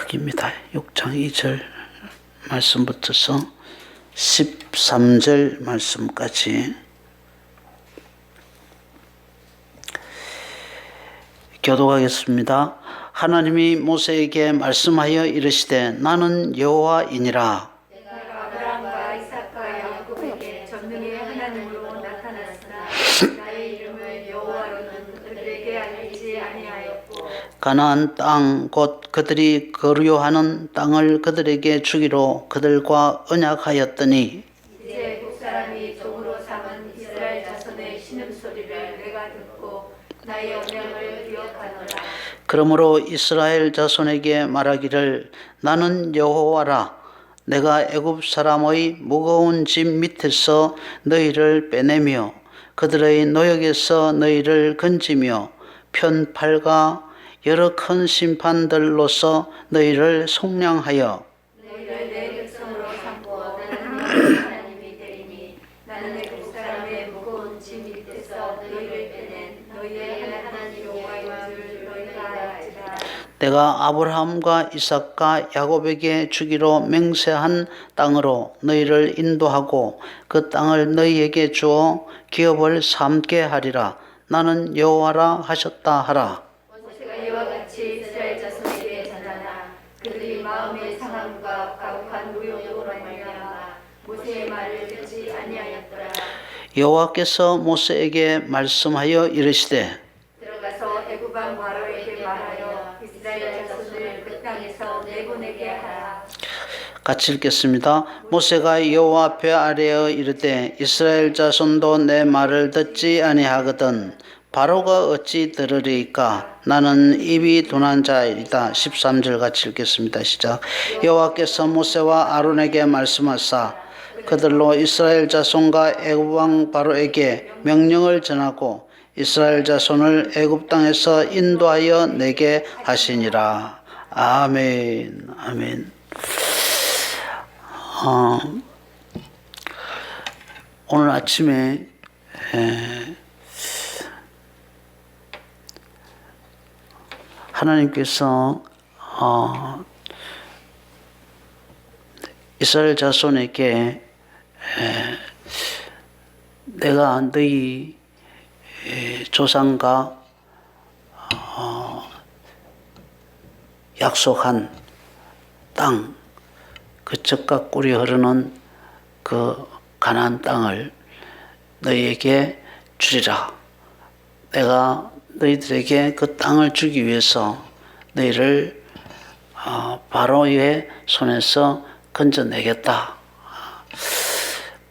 시작입니다. 6장 2절 말씀부터서 13절 말씀까지 교독하겠습니다. 하나님이 모세에게 말씀하여 이르시되 나는 여호와이니라. 내가 아브라함과 이삭과 야곱에게 전능의 하나님으로 나타났으나 나의 이름을 여호와로는 그들에게 알리지 아니하였고 가나안 땅 곧 그들이 거류하는 땅을 그들에게 주기로 그들과 언약하였더니 이제 북사람이 종으로 삼은 이스라엘 자손의 신음소리를 내가 듣고 나의 언약을 기억하노라. 그러므로 이스라엘 자손에게 말하기를 나는 여호와라. 내가 애굽 사람의 무거운 짐 밑에서 너희를 빼내며 그들의 노역에서 너희를 건지며 편팔과 여러 큰 심판들로서 너희를 속량하여 너희를 내 백성으로 삼고 나는 너희 하나님이 되리니 나는 애굽 사람의 무거운 짐 밑에서 너희를 빼낸 너희의 하나님 여호와인 줄 너희가 알지라. 내가 아브라함과 이삭과 야곱에게 주기로 맹세한 땅으로 너희를 인도하고 그 땅을 너희에게 주어 기업을 삼게 하리라. 나는 여호와라 하셨다 하라. 모세가 이와 같이 이스라엘 자손에게 전하나 그들이 마음의 상함과 가혹한 무용으로 말미암아 모세의 말을 듣지 아니하였더라. 여호와께서 모세에게 말씀하여 이르시되 들어가서 애굽 왕 바로에게 말하여 이스라엘 자손을 그 땅에서 내보내게 하라. 같이 읽겠습니다. 모세가 여호와 앞에 아뢰어 이르되 이스라엘 자손도 내 말을 듣지 아니하거든 바로가 어찌 들으리까? 나는 입이 둔한 자이다. 13절 같이 읽겠습니다. 시작. 여호와께서 모세와 아론에게 말씀하사 그들로 이스라엘 자손과 애굽 왕 바로에게 명령을 전하고 이스라엘 자손을 애굽 땅에서 인도하여 내게 하시니라. 아멘. 아멘. 오늘 아침에 하나님께서 이스라엘 자손에게 내가 너희 조상과 약속한 땅, 그 젖과 꿀이 흐르는 그 가나안 땅을 너희에게 주리라. 내가 너희들에게 그 땅을 주기 위해서 너희를 바로의 손에서 건져내겠다.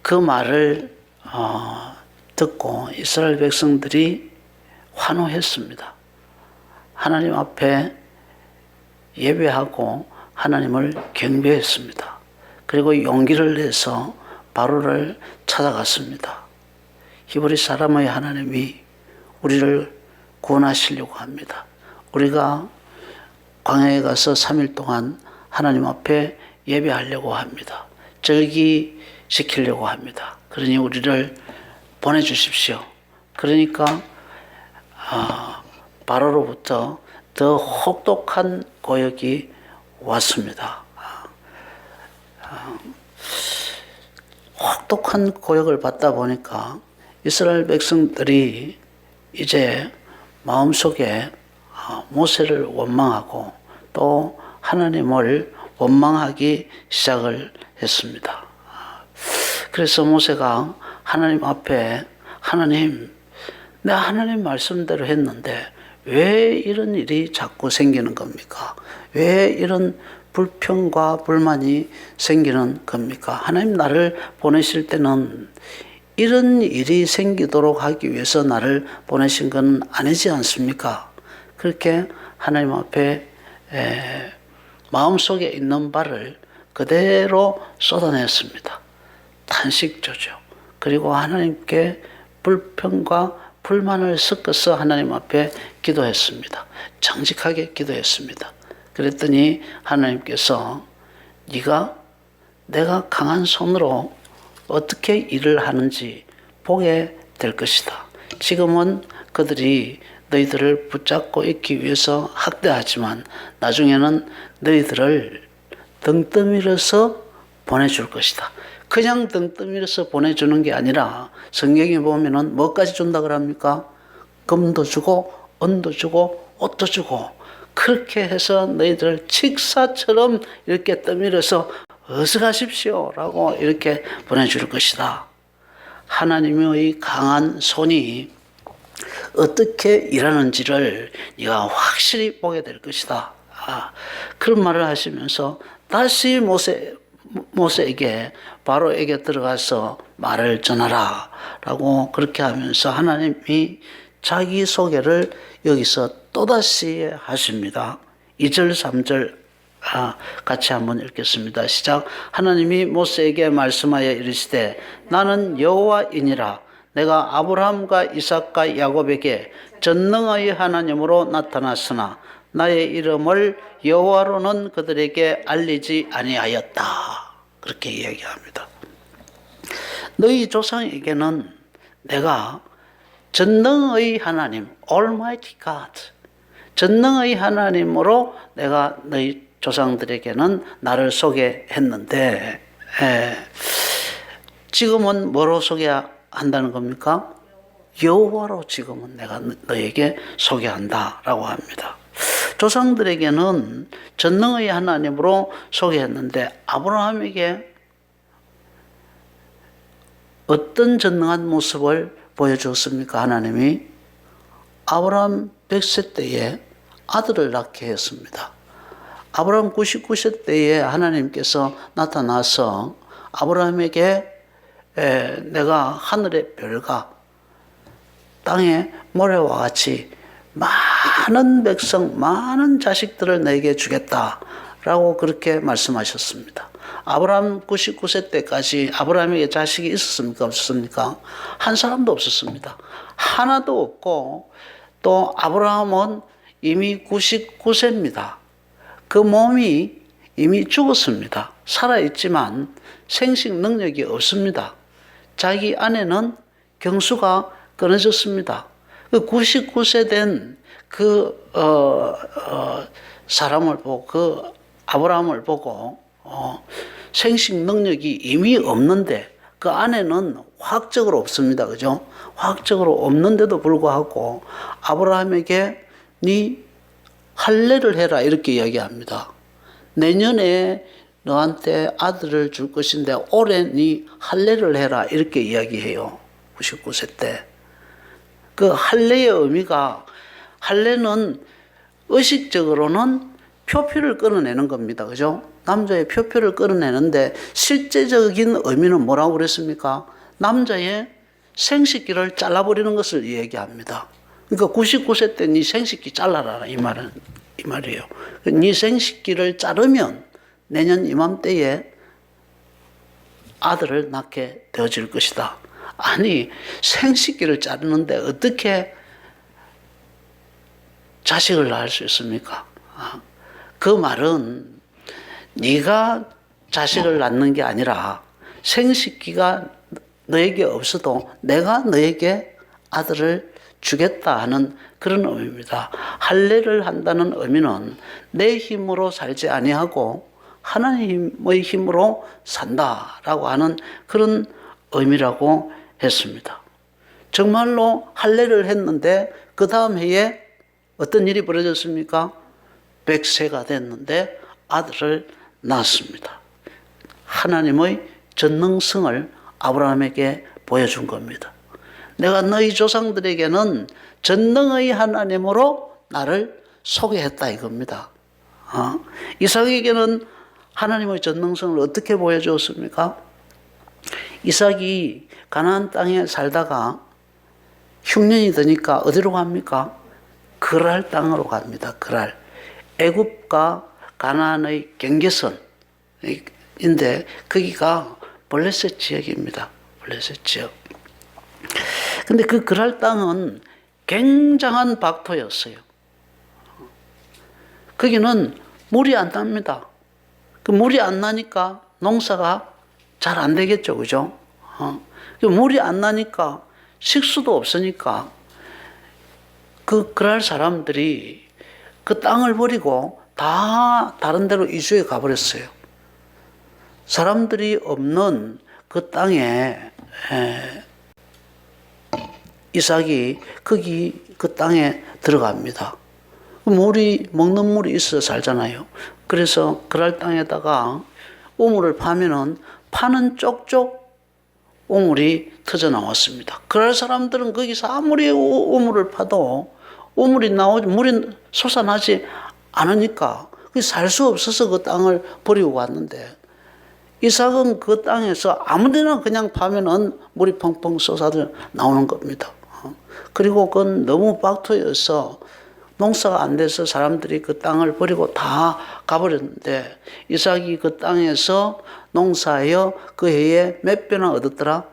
그 말을 듣고 이스라엘 백성들이 환호했습니다. 하나님 앞에 예배하고 하나님을 경배했습니다. 그리고 용기를 내서 바로를 찾아갔습니다. 히브리 사람의 하나님이 우리를 구원하시려고 합니다. 우리가 광야에 가서 3일 동안 하나님 앞에 예배하려고 합니다. 절기시키려고 합니다. 그러니 우리를 보내주십시오. 그러니까 바로로부터 더 혹독한 고역이 왔습니다. 혹독한 고역을 받다 보니까 이스라엘 백성들이 이제 마음속에 모세를 원망하고 또 하나님을 원망하기 시작을 했습니다. 그래서 모세가 하나님 앞에 하나님, 내가 하나님 말씀대로 했는데 왜 이런 일이 자꾸 생기는 겁니까? 왜 이런 불평과 불만이 생기는 겁니까? 하나님 나를 보내실 때는 이런 일이 생기도록 하기 위해서 나를 보내신 건 아니지 않습니까? 그렇게 하나님 앞에 마음속에 있는 바를 그대로 쏟아냈습니다. 탄식조죠. 그리고 하나님께 불평과 불만을 섞어서 하나님 앞에 기도했습니다. 정직하게 기도했습니다. 그랬더니 하나님께서 내가 강한 손으로 어떻게 일을 하는지 보게 될 것이다. 지금은 그들이 너희들을 붙잡고 있기 위해서 학대하지만 나중에는 너희들을 등 떠밀어서 보내줄 것이다. 그냥 등 떠밀어서 보내주는 게 아니라 성경에 보면은 뭐까지 준다 그럽니까? 금도 주고 은도 주고 옷도 주고 그렇게 해서 너희들을 칙사처럼 이렇게 떠밀어서 어서 가십시오 라고 이렇게 보내줄 것이다. 하나님의 강한 손이 어떻게 일하는지를 네가 확실히 보게 될 것이다. 그런 말을 하시면서 다시 모세에게 바로에게 들어가서 말을 전하라 라고 그렇게 하면서 하나님이 자기 소개를 여기서 또다시 하십니다. 2절 3절 같이 한번 읽겠습니다. 시작. 하나님이 모세에게 말씀하여 이르시되 나는 여호와이니라. 내가 아브라함과 이삭과 야곱에게 전능의 하나님으로 나타났으나 나의 이름을 여호와로는 그들에게 알리지 아니하였다. 그렇게 이야기합니다. 너희 조상에게는 내가 전능의 하나님, Almighty God, 전능의 하나님으로 내가 너희 조상들에게는 나를 소개했는데 지금은 뭐로 소개한다는 겁니까? 여호와로 지금은 내가 너에게 소개한다라고 합니다. 조상들에게는 전능의 하나님으로 소개했는데 아브라함에게 어떤 전능한 모습을 보여주었습니까? 하나님이 아브라함 100세 때에 아들을 낳게 했습니다. 아브라함 99세 때에 하나님께서 나타나서 아브라함에게 내가 하늘의 별과 땅의 모래와 같이 많은 백성, 많은 자식들을 너에게 주겠다라고 그렇게 말씀하셨습니다. 아브라함 99세 때까지 아브라함에게 자식이 있었습니까? 없었습니까? 한 사람도 없었습니다. 하나도 없고 또 아브라함은 이미 99세입니다. 그 몸이 이미 죽었습니다. 살아있지만 생식 능력이 없습니다. 자기 아내는 경수가 끊어졌습니다. 99세 된 사람을 보고, 그 아브라함을 보고, 생식 능력이 이미 없는데, 그 아내는 화학적으로 없습니다. 그죠? 화학적으로 없는데도 불구하고, 아브라함에게 네 할례를 해라. 이렇게 이야기합니다. 내년에 너한테 아들을 줄 것인데, 올해 네 할례를 해라. 이렇게 이야기해요. 99세 때. 그 할례의 의미가, 할례는 의식적으로는 표피를 끊어내는 겁니다. 그죠? 남자의 표피를 끊어내는데 실제적인 의미는 뭐라고 그랬습니까? 남자의 생식기를 잘라버리는 것을 얘기합니다. 그러니까 99세 때 네 생식기 잘라라 이 말이에요. 네 생식기를 자르면 내년 이맘때에 아들을 낳게 되어질 것이다. 아니, 생식기를 자르는데 어떻게 자식을 낳을 수 있습니까? 그 말은 네가 자식을 낳는 게 아니라 생식기가 너에게 없어도 내가 너에게 아들을 주겠다 하는 그런 의미입니다. 할례를 한다는 의미는 내 힘으로 살지 아니하고 하나님의 힘으로 산다라고 하는 그런 의미라고 했습니다. 정말로 할례를 했는데 그 다음 해에 어떤 일이 벌어졌습니까? 100세가 됐는데 아들을 낳았습니다. 하나님의 전능성을 아브라함에게 보여준 겁니다. 내가 너희 조상들에게는 전능의 하나님으로 나를 소개했다 이겁니다. 이삭에게는 하나님의 전능성을 어떻게 보여주었습니까? 이삭이 가나안 땅에 살다가 흉년이 드니까 어디로 갑니까? 그랄 땅으로 갑니다. 그랄. 애굽과 가나안의 경계선인데 거기가 블레셋 지역입니다. 블레셋 지역. 근데 그 그랄 땅은 굉장한 박토였어요. 거기는 물이 안 납니다. 그 물이 안 나니까 농사가 잘 안 되겠죠. 그죠? 물이 안 나니까 식수도 없으니까 그랄 사람들이 그 땅을 버리고 다 다른 데로 이주해 가버렸어요. 사람들이 없는 그 땅에 이삭이 거기 그 땅에 들어갑니다. 물이, 먹는 물이 있어 살잖아요. 그래서 그랄 땅에다가 우물을 파면은 파는 쪽쪽 우물이 터져 나왔습니다. 그럴 사람들은 거기서 아무리 우물을 파도 우물이 나오지, 물이 솟아나지 않으니까 살 수 없어서 그 땅을 버리고 왔는데, 이삭은 그 땅에서 아무데나 그냥 파면은 물이 펑펑 쏟아져 나오는 겁니다. 그리고 그건 너무 박토여서 농사가 안 돼서 사람들이 그 땅을 버리고 다 가버렸는데, 이삭이 그 땅에서 농사하여 그 해에 몇 배나 얻었더라?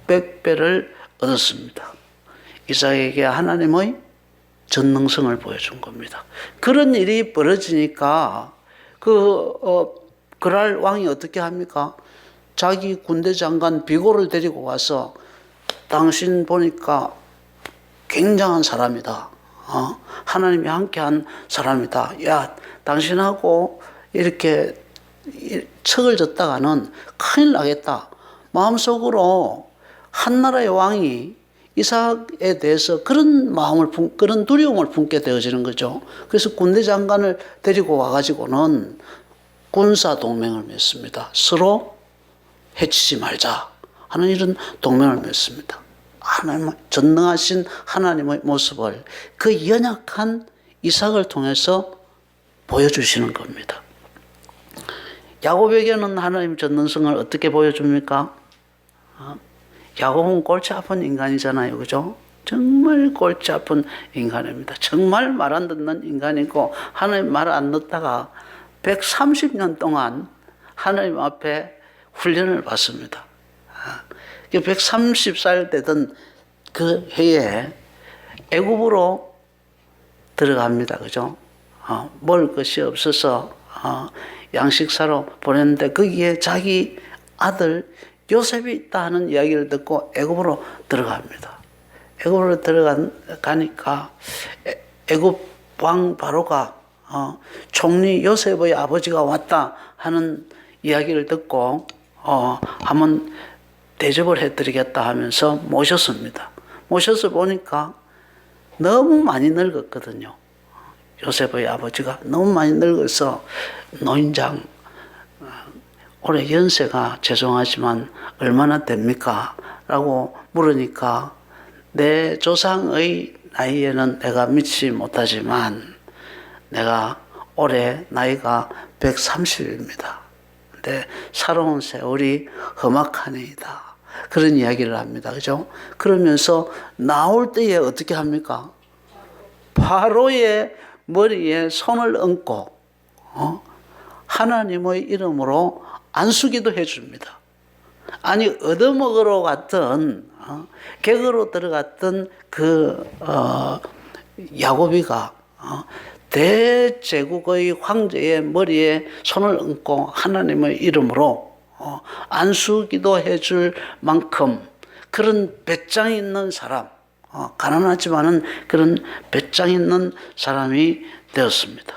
100배를 얻었습니다. 이삭에게 하나님의 전능성을 보여준 겁니다. 그런 일이 벌어지니까 그랄 왕이 어떻게 합니까? 자기 군대 장관 비고를 데리고 와서 당신 보니까 굉장한 사람이다. 하나님이 함께한 사람이다. 야, 당신하고 이렇게 척을 졌다가는 큰일 나겠다. 마음속으로 한나라의 왕이 이삭에 대해서 그런 그런 두려움을 품게 되어지는 거죠. 그래서 군대 장관을 데리고 와가지고는 군사 동맹을 맺습니다. 서로 해치지 말자 하는 이런 동맹을 맺습니다. 하나님, 전능하신 하나님의 모습을 그 연약한 이삭을 통해서 보여주시는 겁니다. 야곱에게는 하나님 전능성을 어떻게 보여줍니까? 야곱은 골치 아픈 인간이잖아요. 그죠? 정말 골치 아픈 인간입니다. 정말 말 안 듣는 인간이고, 하나님 말 안 듣다가 130년 동안 하나님 앞에 훈련을 받습니다. 130살 되던 그 해에 애굽으로 들어갑니다. 그죠? 먹을 것이 없어서 양식 사러 보냈는데, 거기에 자기 아들 요셉이 있다 하는 이야기를 듣고 애굽으로 들어갑니다. 애굽으로 들어가니까 애굽 왕 바로가 총리 요셉의 아버지가 왔다 하는 이야기를 듣고 한번 대접을 해드리겠다 하면서 모셨습니다. 모셔서 보니까 너무 많이 늙었거든요. 요셉의 아버지가 너무 많이 늙어서 노인장, 올해 연세가 죄송하지만 얼마나 됩니까? 라고 물으니까 내 조상의 나이에는 내가 믿지 못하지만 내가 올해 나이가 130입니다. 근데 살아온 세월이 험악하니이다. 그런 이야기를 합니다. 그죠? 그러면서 나올 때에 어떻게 합니까? 바로의 머리에 손을 얹고 하나님의 이름으로 안수기도 해줍니다. 아니, 얻어먹으러 갔던 객으로 들어갔던 야곱이가 대제국의 황제의 머리에 손을 얹고 하나님의 이름으로 안수기도 해줄 만큼 그런 배짱 있는 사람, 가난하지만은 그런 배짱 있는 사람이 되었습니다.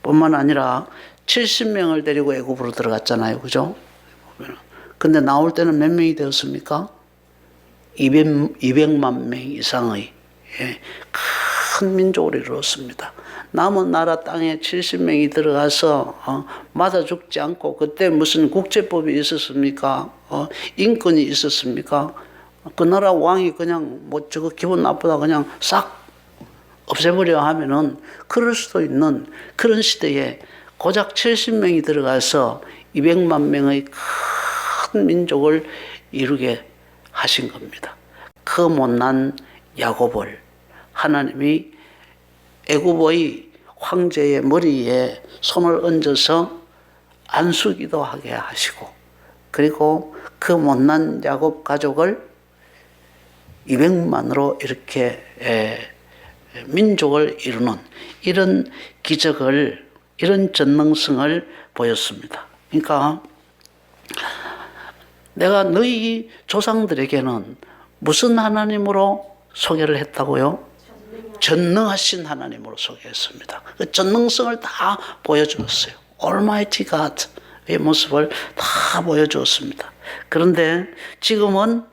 뿐만 아니라 70명을 데리고 애굽으로 들어갔잖아요. 그죠? 근데 나올 때는 몇 명이 되었습니까? 200만 명 이상의 큰 민족을 이루었습니다. 남은 나라 땅에 70명이 들어가서 맞아 죽지 않고, 그때 무슨 국제법이 있었습니까? 인권이 있었습니까? 그 나라 왕이 그냥 저거 기분 나쁘다 그냥 싹 없애버려 하면은 그럴 수도 있는 그런 시대에 고작 70명이 들어가서 200만 명의 큰 민족을 이루게 하신 겁니다. 그 못난 야곱을 하나님이 애굽의 황제의 머리에 손을 얹어서 안수기도 하게 하시고, 그리고 그 못난 야곱 가족을 200만으로 이렇게 민족을 이루는 이런 기적을, 이런 전능성을 보였습니다. 그러니까 내가 너희 조상들에게는 무슨 하나님으로 소개를 했다고요? 전능하신 하나님으로 소개했습니다. 그 전능성을 다 보여주었어요. Almighty God의 모습을 다 보여주었습니다. 그런데 지금은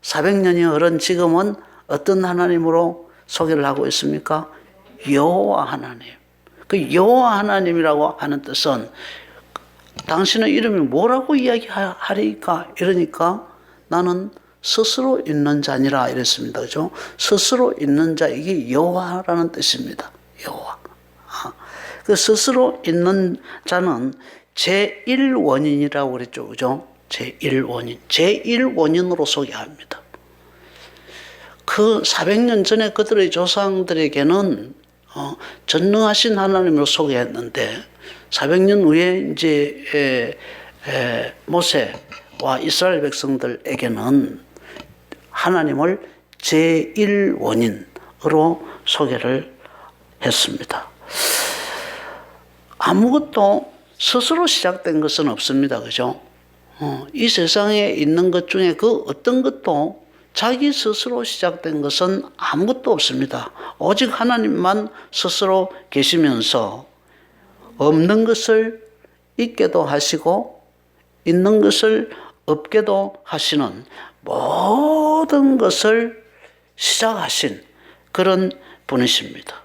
400년이 흐른 지금은 어떤 하나님으로 소개를 하고 있습니까? 여호와 하나님. 그 여호와 하나님이라고 하는 뜻은 당신의 이름이 뭐라고 이야기하리까? 이러니까 나는 스스로 있는 자니라 이랬습니다. 그죠? 스스로 있는 자, 이게 여호와라는 뜻입니다. 여호와. 그 스스로 있는 자는 제1원인이라고 그랬죠. 그죠? 제1원인. 제1원인으로 소개합니다. 그 400년 전에 그들의 조상들에게는 전능하신 하나님으로 소개했는데 400년 후에 이제 모세와 이스라엘 백성들에게는 하나님을 제1원인으로 소개를 했습니다. 아무것도 스스로 시작된 것은 없습니다. 그죠? 이 세상에 있는 것 중에 그 어떤 것도 자기 스스로 시작된 것은 아무것도 없습니다. 오직 하나님만 스스로 계시면서 없는 것을 있게도 하시고 있는 것을 없게도 하시는 모든 것을 시작하신 그런 분이십니다.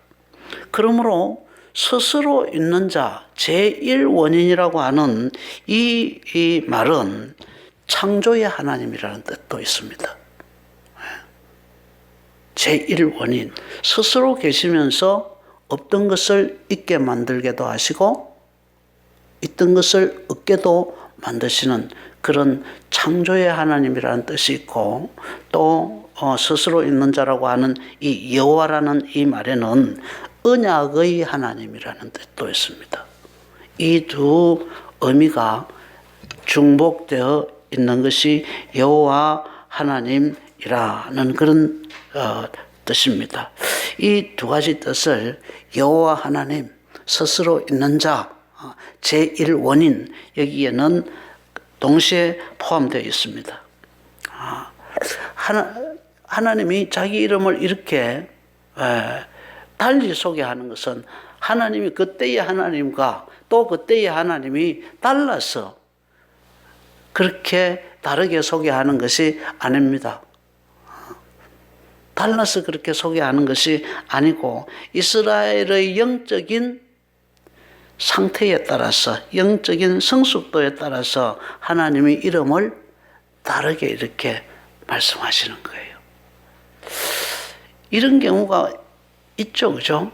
그러므로 스스로 있는 자, 제1원인이라고 하는 이 말은 창조의 하나님이라는 뜻도 있습니다. 제1원인, 스스로 계시면서 없던 것을 있게 만들게도 하시고 있던 것을 없게도 만드시는 그런 창조의 하나님이라는 뜻이 있고 또 스스로 있는 자라고 하는 이 여호와라는 이 말에는 언약의 하나님이라는 뜻도 있습니다. 이 두 의미가 중복되어 있는 것이 여호와 하나님이라는 그런 뜻입니다. 이 두 가지 뜻을 여호와 하나님, 스스로 있는 자, 제1원인 여기에는 동시에 포함되어 있습니다. 하나님이 자기 이름을 이렇게 달리 소개하는 것은 하나님이 그때의 하나님과 또 그때의 하나님이 달라서 그렇게 다르게 소개하는 것이 아닙니다. 달라서 그렇게 소개하는 것이 아니고 이스라엘의 영적인 상태에 따라서 영적인 성숙도에 따라서 하나님의 이름을 다르게 이렇게 말씀하시는 거예요. 이런 경우가 있죠, 그죠?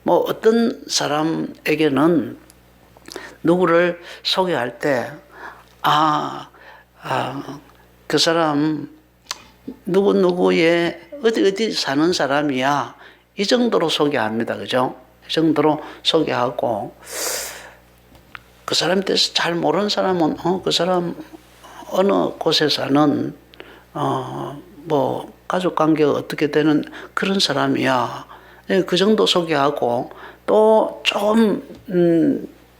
뭐 어떤 사람에게는 누구를 소개할 때, 그 사람 누구의 어디 사는 사람이야. 이 정도로 소개합니다, 그죠? 이 정도로 소개하고 그 사람에 대해서 잘 모르는 사람은 그 사람 어느 곳에 사는 뭐 가족 관계가 어떻게 되는 그런 사람이야. 그 정도 소개하고 또 좀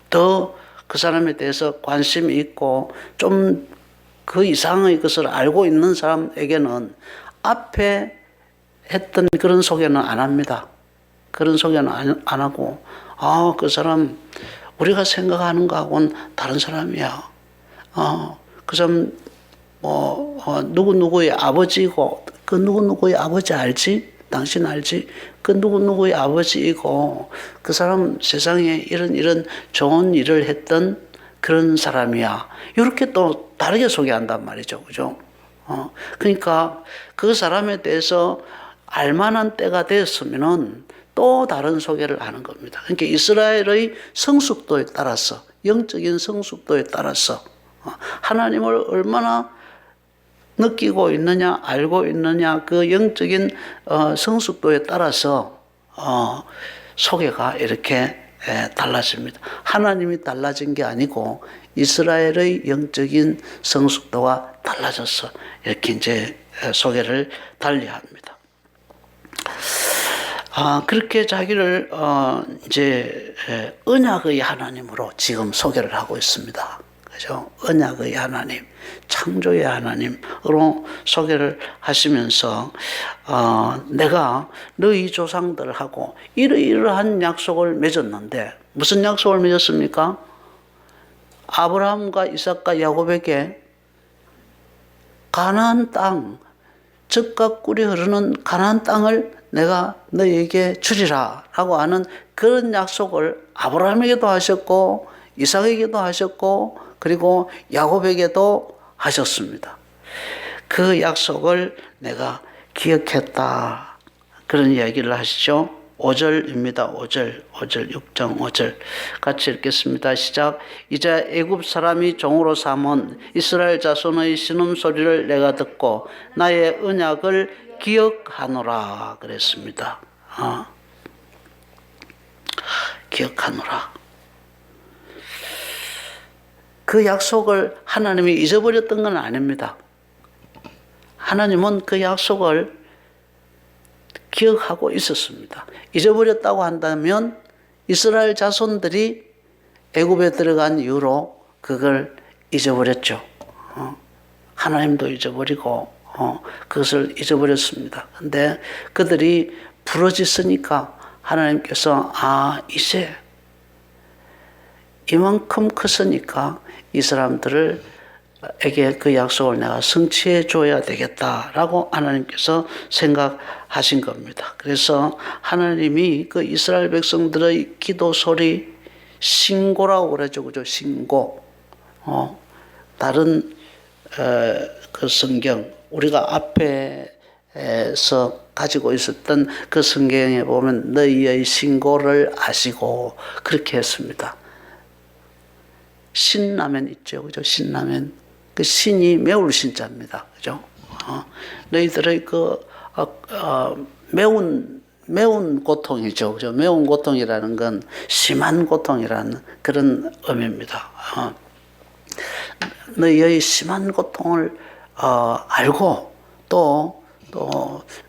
더 그 사람에 대해서 관심이 있고 좀 그 이상의 것을 알고 있는 사람에게는 앞에 했던 그런 소개는 안 합니다. 그런 소개는 안 하고 그 사람 우리가 생각하는 거하고는 다른 사람이야. 그 사람 누구누구의 아버지고 그 누구누구의 아버지 알지? 당신 알지? 그 누구누구의 아버지이고 그 사람 세상에 이런 좋은 일을 했던 그런 사람이야. 이렇게 또 다르게 소개한단 말이죠. 그죠? 그러니까 그 사람에 대해서 알만한 때가 되었으면은 또 다른 소개를 하는 겁니다. 그러니까 이스라엘의 성숙도에 따라서 영적인 성숙도에 따라서 하나님을 얼마나 느끼고 있느냐, 알고 있느냐, 그 영적인 성숙도에 따라서 소개가 이렇게 달라집니다. 하나님이 달라진 게 아니고 이스라엘의 영적인 성숙도가 달라져서 이렇게 이제 소개를 달리합니다. 그렇게 자기를 이제 언약의 하나님으로 지금 소개를 하고 있습니다. 그죠? 언약의 하나님, 창조의 하나님으로 소개를 하시면서 내가 너희 조상들하고 이러이러한 약속을 맺었는데 무슨 약속을 맺었습니까? 아브라함과 이삭과 야곱에게 가나안 땅, 젖과 꿀이 흐르는 가나안 땅을 내가 너희에게 주리라 라고 하는 그런 약속을 아브라함에게도 하셨고 이삭에게도 하셨고 그리고 야곱에게도 하셨습니다. 그 약속을 내가 기억했다. 그런 이야기를 하시죠. 5절입니다. 5절 6.5절 같이 읽겠습니다. 시작. 이제 애굽 사람이 종으로 삼은 이스라엘 자손의 신음소리를 내가 듣고 나의 언약을 기억하노라 그랬습니다. 기억하노라. 그 약속을 하나님이 잊어버렸던 건 아닙니다. 하나님은 그 약속을 기억하고 있었습니다. 잊어버렸다고 한다면 이스라엘 자손들이 애굽에 들어간 이후로 그걸 잊어버렸죠. 하나님도 잊어버리고 그것을 잊어버렸습니다. 근데 그들이 부러졌으니까 하나님께서 이제 이만큼 컸으니까 이 사람들에게 그 약속을 내가 성취해 줘야 되겠다라고 하나님께서 생각하신 겁니다. 그래서 하나님이 그 이스라엘 백성들의 기도 소리 신고라고 그러죠. 그죠? 신고. 다른 그 성경 우리가 앞에서 가지고 있었던 그 성경에 보면 너희의 신고를 아시고 그렇게 했습니다. 신라면 있죠. 그죠? 신라면. 그 신이 매울 신자입니다. 그죠? 너희들의 그, 매운 고통이죠. 그죠? 매운 고통이라는 건 심한 고통이라는 그런 의미입니다. 너희의 심한 고통을, 알고 또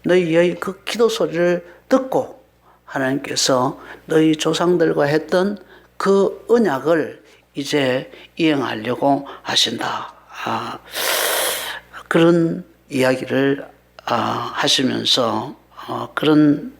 너희의 그 기도 소리를 듣고 하나님께서 너희 조상들과 했던 그 언약을 이제 이행하려고 하신다. 그런 이야기를 하시면서 그런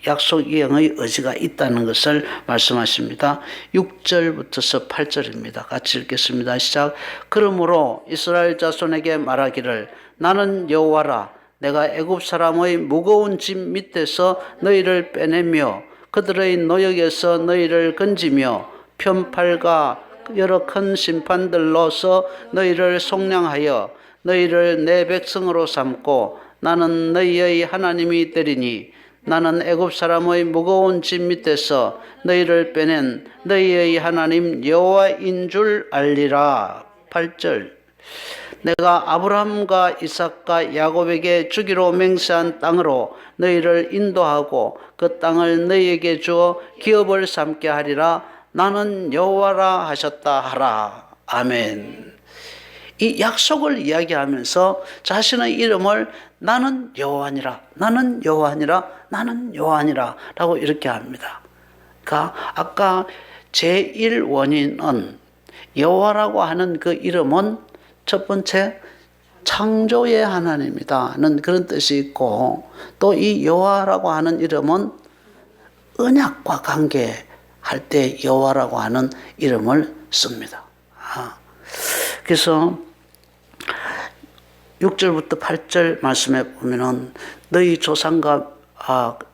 약속 이행의 의지가 있다는 것을 말씀하십니다. 6절부터 8절입니다. 같이 읽겠습니다. 시작. 그러므로 이스라엘 자손에게 말하기를 나는 여호와라. 내가 애굽 사람의 무거운 짐 밑에서 너희를 빼내며 그들의 노역에서 너희를 건지며 편팔과 여러 큰 심판들로서 너희를 속량하여 너희를 내 백성으로 삼고 나는 너희의 하나님이 되리니 나는 애굽 사람의 무거운 짐 밑에서 너희를 빼낸 너희의 하나님 여호와인 줄 알리라. 8절. 내가 아브라함과 이삭과 야곱에게 주기로 맹세한 땅으로 너희를 인도하고 그 땅을 너희에게 주어 기업을 삼게 하리라. 나는 여호와라 하셨다 하라. 아멘. 이 약속을 이야기하면서 자신의 이름을 나는 여호와니라, 나는 여호와니라, 나는 여호와니라 라고 이렇게 합니다. 그러니까 아까 제1원인은 여호와라고 하는 그 이름은 첫 번째 창조의 하나님이다는 그런 뜻이 있고 또 이 여호와라고 하는 이름은 언약과 관계할 때 여호와라고 하는 이름을 씁니다. 그래서 6절부터 8절 말씀에 보면은 너희 조상과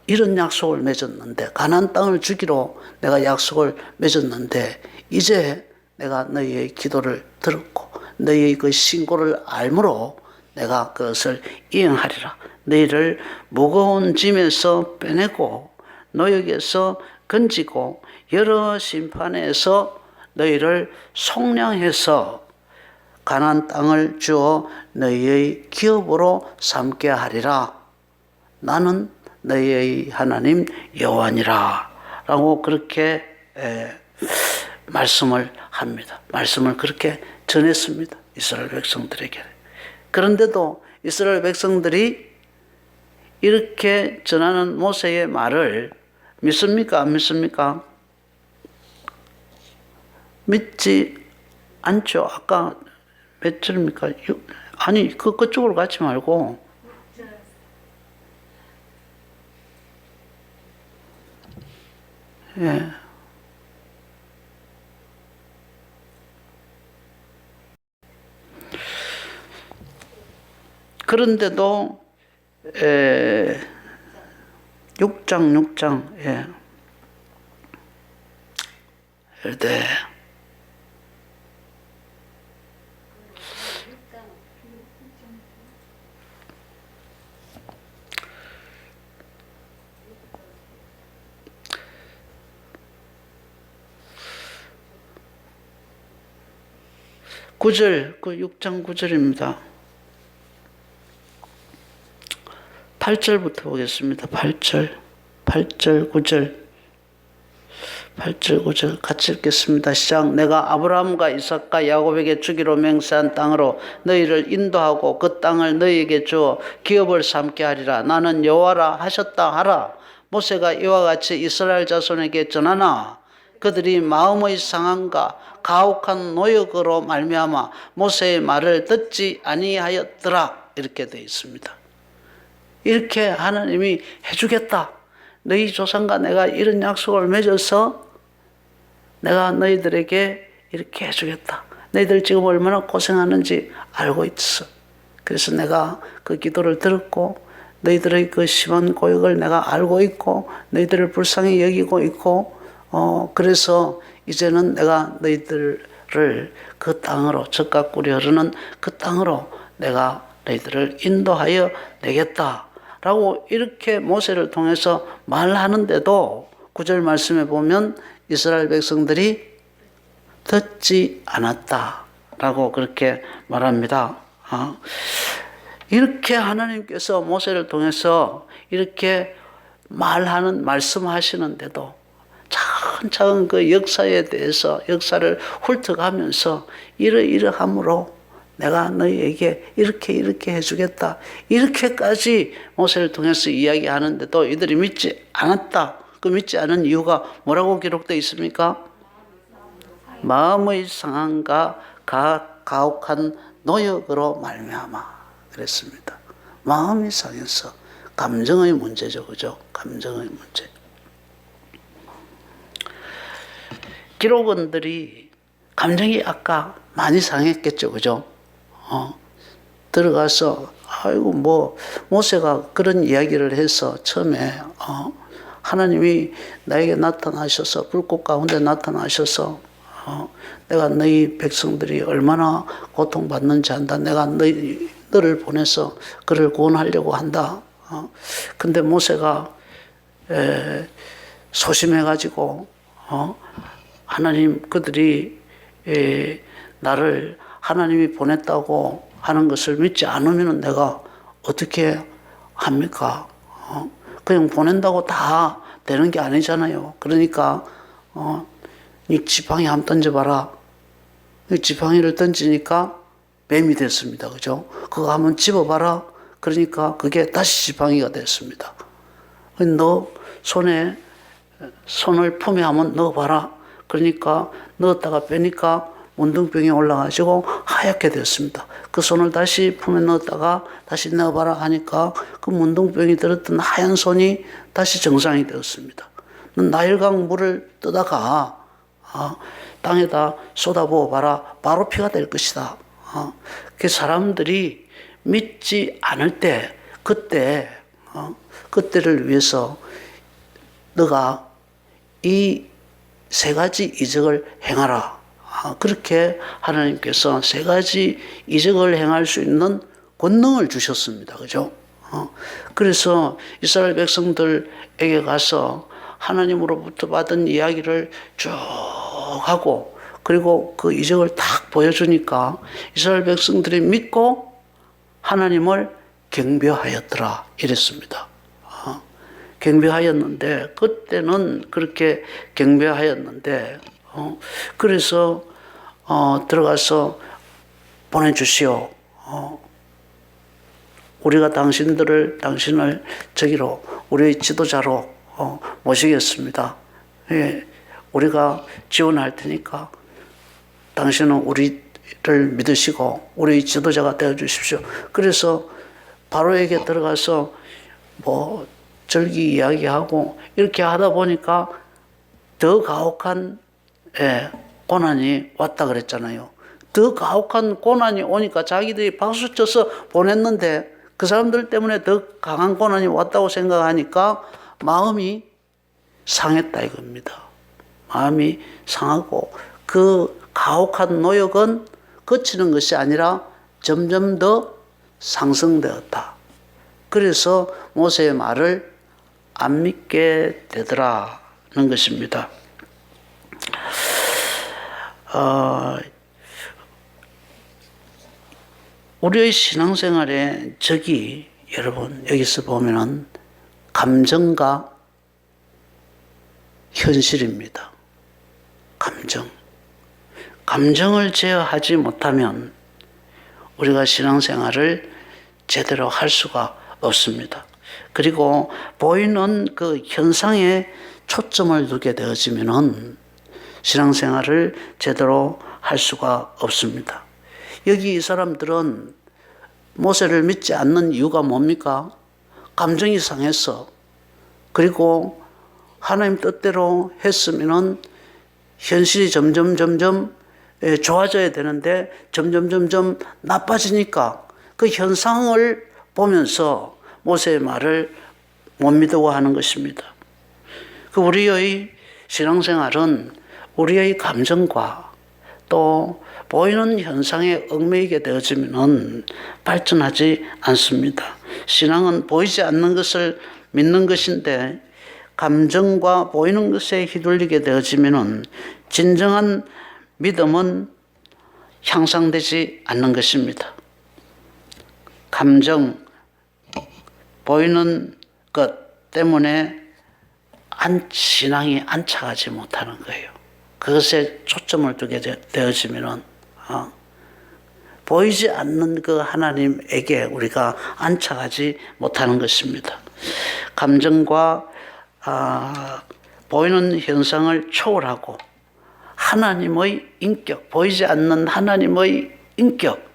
이런 약속을 맺었는데 가나안 땅을 주기로 내가 약속을 맺었는데 이제 내가 너희의 기도를 들었고 너희의 그 신고를 알므로 내가 그것을 이행하리라. 너희를 무거운 짐에서 빼내고 노역에서 건지고 여러 심판에서 너희를 속량해서 가나안 땅을 주어 너희의 기업으로 삼게 하리라. 나는 너희의 하나님 여호와니라 라고 그렇게 말씀을 합니다. 말씀을 그렇게 전했습니다. 이스라엘 백성들에게. 그런데도 이스라엘 백성들이 이렇게 전하는 모세의 말을 믿습니까? 안 믿습니까? 믿지 않죠. 아까 몇 절입니까? 아니, 그쪽으로 가지 말고. 예. 그런데도 6장 예. 네. 구절, 그 6장 9절입니다. 8절부터 보겠습니다. 8절, 9절. 8절, 9절 같이 읽겠습니다. 시작. 내가 아브라함과 이삭과 야곱에게 주기로 맹세한 땅으로 너희를 인도하고 그 땅을 너희에게 주어 기업을 삼게 하리라. 나는 여호와라 하셨다 하라. 모세가 이와 같이 이스라엘 자손에게 전하나 그들이 마음의 상함과 가혹한 노역으로 말미암아 모세의 말을 듣지 아니하였더라. 이렇게 되어 있습니다. 이렇게 하나님이 해주겠다. 너희 조상과 내가 이런 약속을 맺어서 내가 너희들에게 이렇게 해주겠다. 너희들 지금 얼마나 고생하는지 알고 있어. 그래서 내가 그 기도를 들었고 너희들의 그 심한 고역을 내가 알고 있고 너희들을 불쌍히 여기고 있고 그래서 이제는 내가 너희들을 그 땅으로 젖과 꿀이 흐르는 그 땅으로 내가 너희들을 인도하여 내겠다. 라고 이렇게 모세를 통해서 말하는데도 9절 말씀에 보면 이스라엘 백성들이 듣지 않았다. 라고 그렇게 말합니다. 이렇게 하나님께서 모세를 통해서 이렇게 말씀하시는데도 차근차근 그 역사에 대해서 역사를 훑어가면서 이러함으로 내가 너희에게 이렇게 해주겠다. 이렇게까지 모세를 통해서 이야기하는데도 이들이 믿지 않았다. 그 믿지 않은 이유가 뭐라고 기록되어 있습니까? 마음의 상함과 가혹한 노역으로 말미암아 그랬습니다. 마음이 상해서 감정의 문제죠. 그죠? 감정의 문제. 기록원들이 감정이 아까 많이 상했겠죠. 그죠? 들어가서 아이고 모세가 그런 이야기를 해서 처음에 하나님이 나에게 나타나셔서 불꽃 가운데 나타나셔서 내가 너희 백성들이 얼마나 고통받는지 안다. 내가 너를 보내서 그를 구원하려고 한다. 근데 모세가 소심해가지고 하나님 그들이 나를 하나님이 보냈다고 하는 것을 믿지 않으면 내가 어떻게 합니까? 그냥 보낸다고 다 되는 게 아니잖아요. 그러니까 이 지팡이 한번 던져봐라. 이 지팡이를 던지니까 뱀이 됐습니다. 그죠? 그거 한번 집어봐라. 그러니까 그게 다시 지팡이가 됐습니다. 너 손을 품에 한번 넣어봐라. 그러니까 넣었다가 빼니까 문둥병이 올라가지고 하얗게 됐습니다. 그 손을 다시 품에 넣었다가 다시 넣어봐라 하니까 그 문둥병이 들었던 하얀 손이 다시 정상이 되었습니다. 나일강 물을 떠다가 땅에다 쏟아부어 봐라. 바로 피가 될 것이다. 그 사람들이 믿지 않을 때 그때를 위해서 너가 이 세 가지 이적을 행하라. 그렇게 하나님께서 세 가지 이적을 행할 수 있는 권능을 주셨습니다. 그죠? 그래서 이스라엘 백성들에게 가서 하나님으로부터 받은 이야기를 쭉 하고 그리고 그 이적을 딱 보여주니까 이스라엘 백성들이 믿고 하나님을 경배하였더라 이랬습니다. 경배하였는데 그때는 그렇게 경배하였는데 그래서 들어가서 보내주시오. 우리가 당신을 저기로 우리의 지도자로 모시겠습니다. 예, 우리가 지원할 테니까 당신은 우리를 믿으시고 우리 지도자가 되어 주십시오. 그래서 바로에게 들어가서 뭐 절기 이야기하고 이렇게 하다 보니까 더 가혹한 고난이 왔다 그랬잖아요. 더 가혹한 고난이 오니까 자기들이 박수 쳐서 보냈는데 그 사람들 때문에 더 강한 고난이 왔다고 생각하니까 마음이 상했다 이겁니다. 마음이 상하고 그 가혹한 노역은 그치는 것이 아니라 점점 더 상승되었다. 그래서 모세의 말을 안 믿게 되더라는 것입니다. 우리의 신앙생활의 적이 여러분 여기서 보면은 감정과 현실입니다. 감정을 제어하지 못하면 우리가 신앙생활을 제대로 할 수가 없습니다. 그리고 보이는 그 현상에 초점을 두게 되어지면은 신앙생활을 제대로 할 수가 없습니다. 여기 이 사람들은 모세를 믿지 않는 이유가 뭡니까? 감정이 상해서. 그리고 하나님 뜻대로 했으면은 현실이 점점 좋아져야 되는데 점점 나빠지니까 그 현상을 보면서 모세의 말을 못 믿고 하는 것입니다. 그 우리의 신앙생활은 우리의 감정과 또 보이는 현상에 얽매이게 되어지면 발전하지 않습니다. 신앙은 보이지 않는 것을 믿는 것인데 감정과 보이는 것에 휘둘리게 되어지면 진정한 믿음은 향상되지 않는 것입니다. 감정, 보이는 것 때문에 신앙이 안착하지 못하는 거예요. 그것에 초점을 두게 되어지면 보이지 않는 그 하나님에게 우리가 안착하지 못하는 것입니다. 감정과 보이는 현상을 초월하고 하나님의 인격, 보이지 않는 하나님의 인격,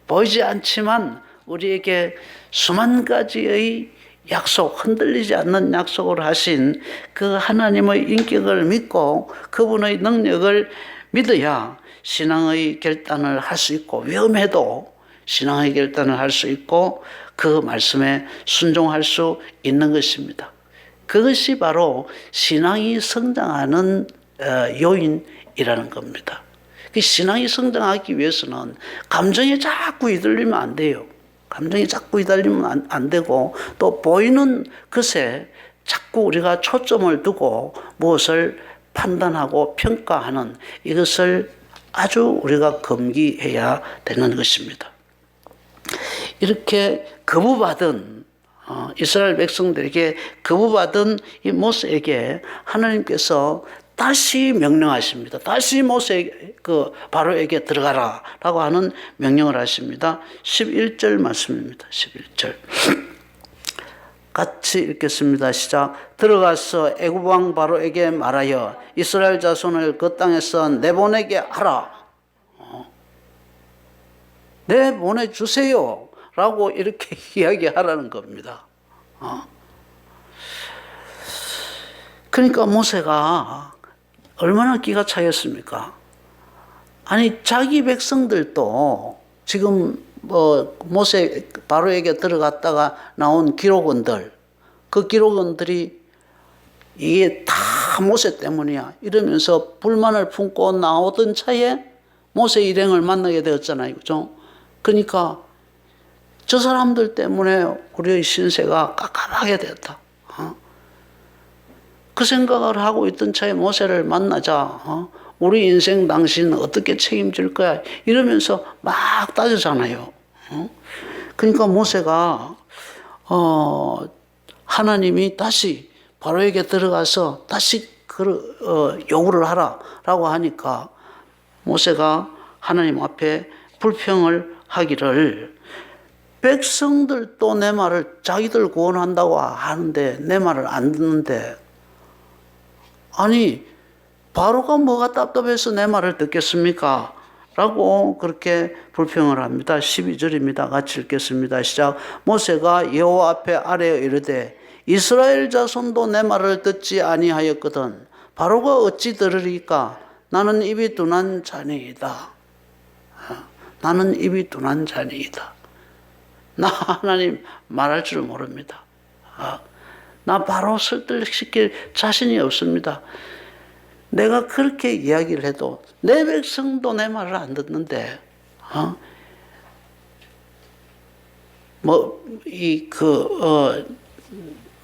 보이지 않지만 우리에게 수만 가지의 약속, 흔들리지 않는 약속을 하신 그 하나님의 인격을 믿고 그분의 능력을 믿어야 신앙의 결단을 할 수 있고 위험해도 신앙의 결단을 할 수 있고 그 말씀에 순종할 수 있는 것입니다. 그것이 바로 신앙이 성장하는 요인이라는 겁니다. 신앙이 성장하기 위해서는 감정에 자꾸 휘둘리면 안 돼요. 감정이 자꾸 휘둘리면 안 되고 또 보이는 것에 자꾸 우리가 초점을 두고 무엇을 판단하고 평가하는 이것을 아주 우리가 금기해야 되는 것입니다. 이렇게 거부받은 이스라엘 백성들에게 거부받은 이 모세에게 하나님께서 다시 명령하십니다. 다시 모세 바로에게 들어가라라고 하는 명령을 하십니다. 11절 말씀입니다. 11절 같이 읽겠습니다. 시작. 들어가서 애굽 왕 바로에게 말하여 이스라엘 자손을 그 땅에서 내보내게 하라. 내보내주세요 라고 이렇게 이야기하라는 겁니다. 그러니까 모세가 얼마나 기가 차였습니까? 아니 자기 백성들도 지금 모세 바로에게 들어갔다가 나온 기록원들, 그 기록원들이 이게 다 모세 때문이야 이러면서 불만을 품고 나오던 차에 모세 일행을 만나게 되었잖아요. 그죠? 그러니까 저 사람들 때문에 우리의 신세가 깝깝하게 되었다. 그 생각을 하고 있던 차에 모세를 만나자 우리 인생 당신 어떻게 책임질 거야 이러면서 막 따지잖아요. 그러니까 모세가 하나님이 다시 바로에게 들어가서 다시 요구를 하라라고 하니까 모세가 하나님 앞에 불평을 하기를 백성들도 내 말을 자기들 구원한다고 하는데 내 말을 안 듣는데 아니 바로가 뭐가 답답해서 내 말을 듣겠습니까? 라고 그렇게 불평을 합니다. 12절입니다. 같이 읽겠습니다. 시작. 모세가 여호와 앞에 아뢰어 이르되 이스라엘 자손도 내 말을 듣지 아니하였거든 바로가 어찌 들으리까? 나는 입이 둔한 자니이다. 나는 입이 둔한 자니이다. 나 하나님 말할 줄 모릅니다. 나 바로 설득시킬 자신이 없습니다. 내가 그렇게 이야기를 해도 내 백성도 내 말을 안 듣는데,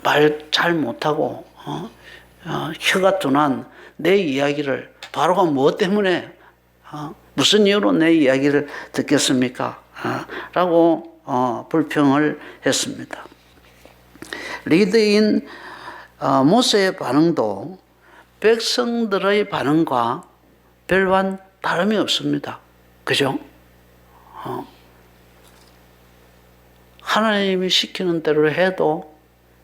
말 잘 못하고, 혀가 둔한 내 이야기를 바로가 무엇 때문에, 무슨 이유로 내 이야기를 듣겠습니까? 라고 불평을 했습니다. 리더인 모세의 반응도 백성들의 반응과 별반 다름이 없습니다. 그죠? 하나님이 시키는 대로 해도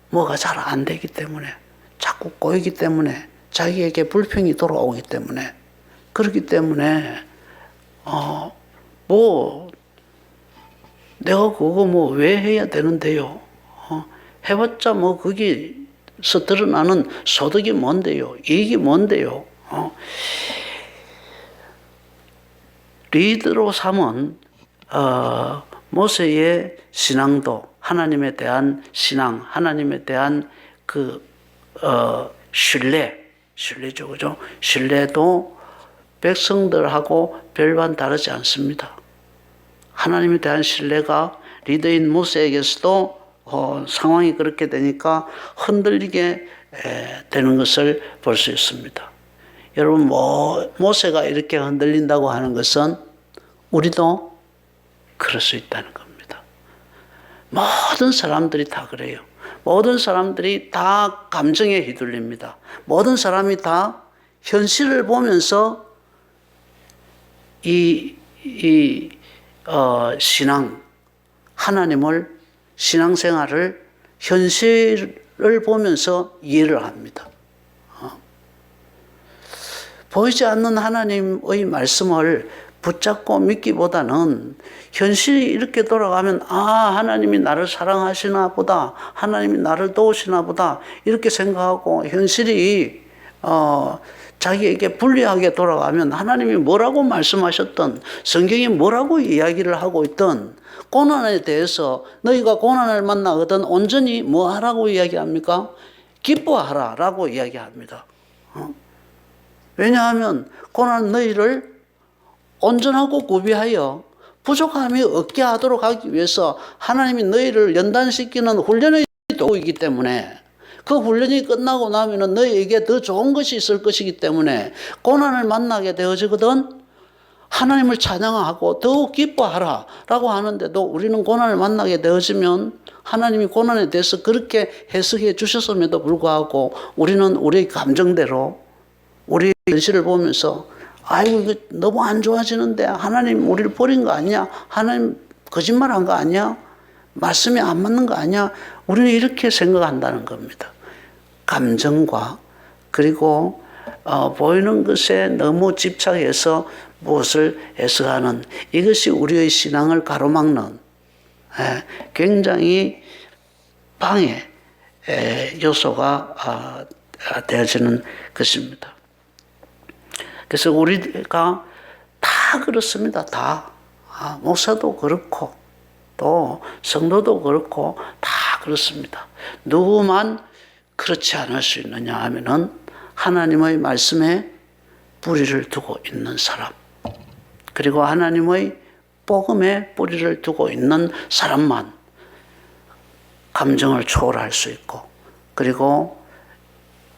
뭐가 잘 안 되기 때문에, 자꾸 꼬이기 때문에, 자기에게 불평이 돌아오기 때문에, 그렇기 때문에 내가 그거 왜 해야 되는데요? 해봤자 거기서 드러나는 소득이 뭔데요? 이익이 뭔데요? 리더로 삼은 모세의 신앙도 하나님에 대한 신앙, 하나님에 대한 신뢰죠, 그죠? 신뢰도 백성들하고 별반 다르지 않습니다. 하나님에 대한 신뢰가 리더인 모세에게서도 상황이 그렇게 되니까 흔들리게 되는 것을 볼 수 있습니다. 여러분, 모세가 이렇게 흔들린다고 하는 것은 우리도 그럴 수 있다는 겁니다. 모든 사람들이 다 그래요. 모든 사람들이 다 감정에 휘둘립니다. 모든 사람이 다 현실을 보면서 신앙생활을 현실을 보면서 이해를 합니다. 보이지 않는 하나님의 말씀을 붙잡고 믿기보다는 현실이 이렇게 돌아가면 하나님이 나를 사랑하시나 보다, 하나님이 나를 도우시나 보다 이렇게 생각하고 현실이 자기에게 불리하게 돌아가면 하나님이 뭐라고 말씀하셨던, 성경이 뭐라고 이야기를 하고 있던 고난에 대해서 너희가 고난을 만나거든 온전히 뭐 하라고 이야기합니까? 기뻐하라 라고 이야기합니다. 왜냐하면 고난은 너희를 온전하고 구비하여 부족함이 없게 하도록 하기 위해서 하나님이 너희를 연단시키는 훈련의 도구이기 때문에, 그 훈련이 끝나고 나면 너희에게 더 좋은 것이 있을 것이기 때문에 고난을 만나게 되어지거든 하나님을 찬양하고 더욱 기뻐하라 라고 하는데도 우리는 고난을 만나게 되어지면 하나님이 고난에 대해서 그렇게 해석해 주셨음에도 불구하고 우리는 우리의 감정대로 우리의 현실을 보면서 이거 너무 안 좋아지는데 하나님 우리를 버린 거 아니야? 하나님 거짓말한 거 아니야? 말씀이 안 맞는 거 아니야? 우리는 이렇게 생각한다는 겁니다. 감정과 그리고 보이는 것에 너무 집착해서 무엇을 해석하는, 이것이 우리의 신앙을 가로막는 굉장히 방해 요소가 되어지는 것입니다. 그래서 우리가 다 그렇습니다. 다. 목사도 그렇고 또 성도도 그렇고 다 그렇습니다. 누구만 그렇지 않을 수 있느냐 하면은 하나님의 말씀에 뿌리를 두고 있는 사람, 그리고 하나님의 복음에 뿌리를 두고 있는 사람만 감정을 초월할 수 있고, 그리고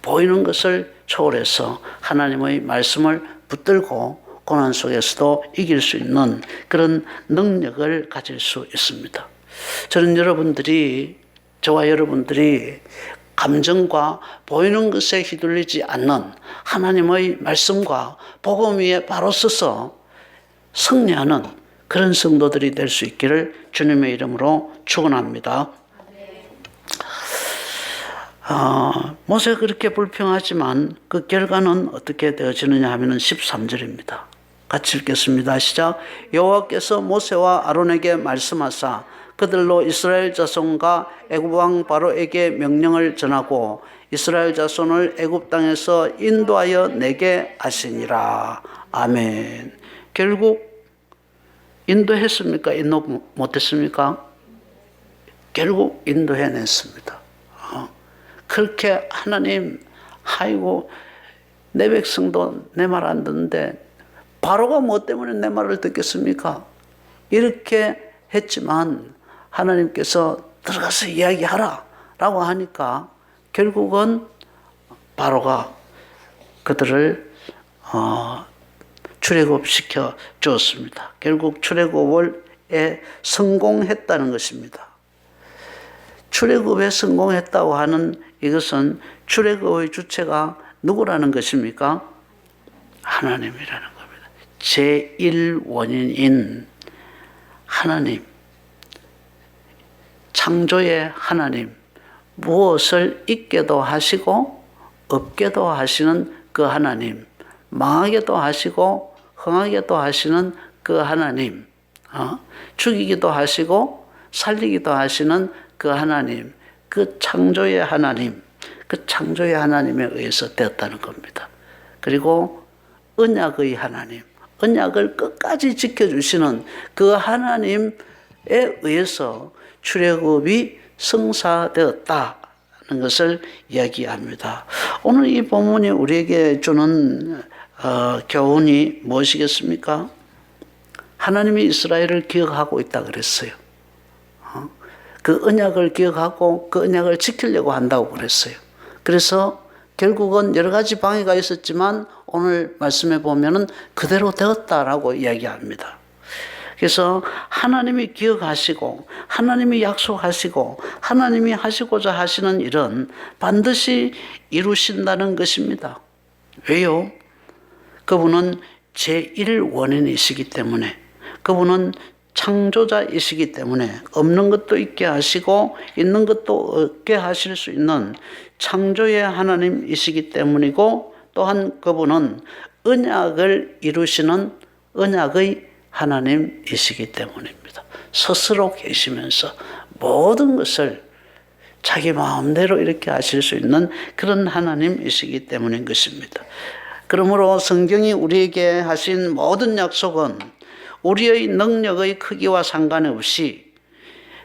보이는 것을 초월해서 하나님의 말씀을 붙들고 고난 속에서도 이길 수 있는 그런 능력을 가질 수 있습니다. 저는 저와 여러분들이 감정과 보이는 것에 휘둘리지 않는 하나님의 말씀과 복음 위에 바로 서서 승리하는 그런 성도들이 될 수 있기를 주님의 이름으로 축원합니다. 모세가 그렇게 불평하지만 그 결과는 어떻게 되어지느냐 하면 13절입니다. 같이 읽겠습니다. 시작. 여호와께서 모세와 아론에게 말씀하사 그들로 이스라엘 자손과 애굽 왕 바로에게 명령을 전하고 이스라엘 자손을 애굽 땅에서 인도하여 내게 하시니라. 아멘. 결국 인도했습니까? 인도 못했습니까? 결국 인도해냈습니다. 그렇게 하나님, 아이고 내 백성도 내 말 안 듣는데 바로가 뭐 때문에 내 말을 듣겠습니까? 이렇게 했지만 하나님께서 들어가서 이야기하라 라고 하니까 결국은 바로가 그들을 출애굽시켜 주었습니다. 결국 출애굽에 성공했다는 것입니다. 출애굽에 성공했다고 하는 이것은 출애굽의 주체가 누구라는 것입니까? 하나님이라는 겁니다. 제1원인인 하나님, 창조의 하나님, 무엇을 있게도 하시고 없게도 하시는 그 하나님, 망하게도 하시고 흥하게도 하시는 그 하나님, 죽이기도 하시고 살리기도 하시는 그 하나님, 그 창조의 하나님, 그 창조의 하나님에 의해서 되었다는 겁니다. 그리고 언약의 하나님, 언약을 끝까지 지켜주시는 그 하나님에 의해서 출애굽이 성사되었다는 것을 이야기합니다. 오늘 이 본문이 우리에게 주는 교훈이 무엇이겠습니까? 하나님이 이스라엘을 기억하고 있다 그랬어요. 그 언약을 기억하고 그 언약을 지키려고 한다고 그랬어요. 그래서 결국은 여러 가지 방해가 있었지만 오늘 말씀해 보면은 그대로 되었다라고 이야기합니다. 그래서 하나님이 기억하시고 하나님이 약속하시고 하나님이 하시고자 하시는 일은 반드시 이루신다는 것입니다. 왜요? 그분은 제1원인이시기 때문에, 그분은 창조자이시기 때문에 없는 것도 있게 하시고 있는 것도 없게 하실 수 있는 창조의 하나님이시기 때문이고, 또한 그분은 언약을 이루시는 언약의 하나님이시기 때문입니다. 스스로 계시면서 모든 것을 자기 마음대로 이렇게 하실 수 있는 그런 하나님이시기 때문인 것입니다. 그러므로 성경이 우리에게 하신 모든 약속은 우리의 능력의 크기와 상관없이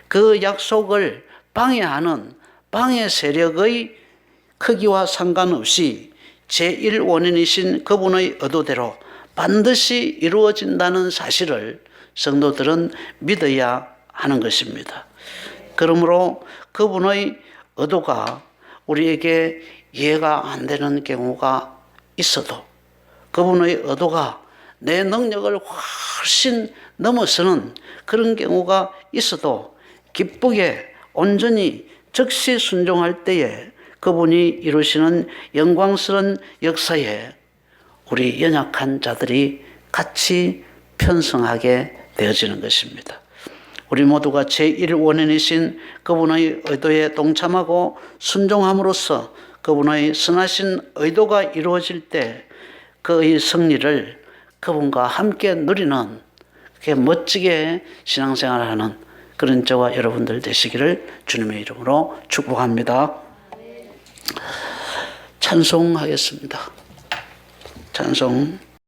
그 약속을 방해하는 방해 세력의 크기와 상관없이 제1원인이신 그분의 의도대로 반드시 이루어진다는 사실을 성도들은 믿어야 하는 것입니다. 그러므로 그분의 의도가 우리에게 이해가 안 되는 경우가 있어도, 그분의 의도가 내 능력을 훨씬 넘어서는 그런 경우가 있어도 기쁘게 온전히 즉시 순종할 때에 그분이 이루시는 영광스러운 역사에 우리 연약한 자들이 같이 편성하게 되어지는 것입니다. 우리 모두가 제1원인이신 그분의 의도에 동참하고 순종함으로써 그분의 선하신 의도가 이루어질 때 그의 승리를 그분과 함께 누리는, 그렇게 멋지게 신앙생활을 하는 그런 저와 여러분들 되시기를 주님의 이름으로 축복합니다. 찬송하겠습니다. 찬송.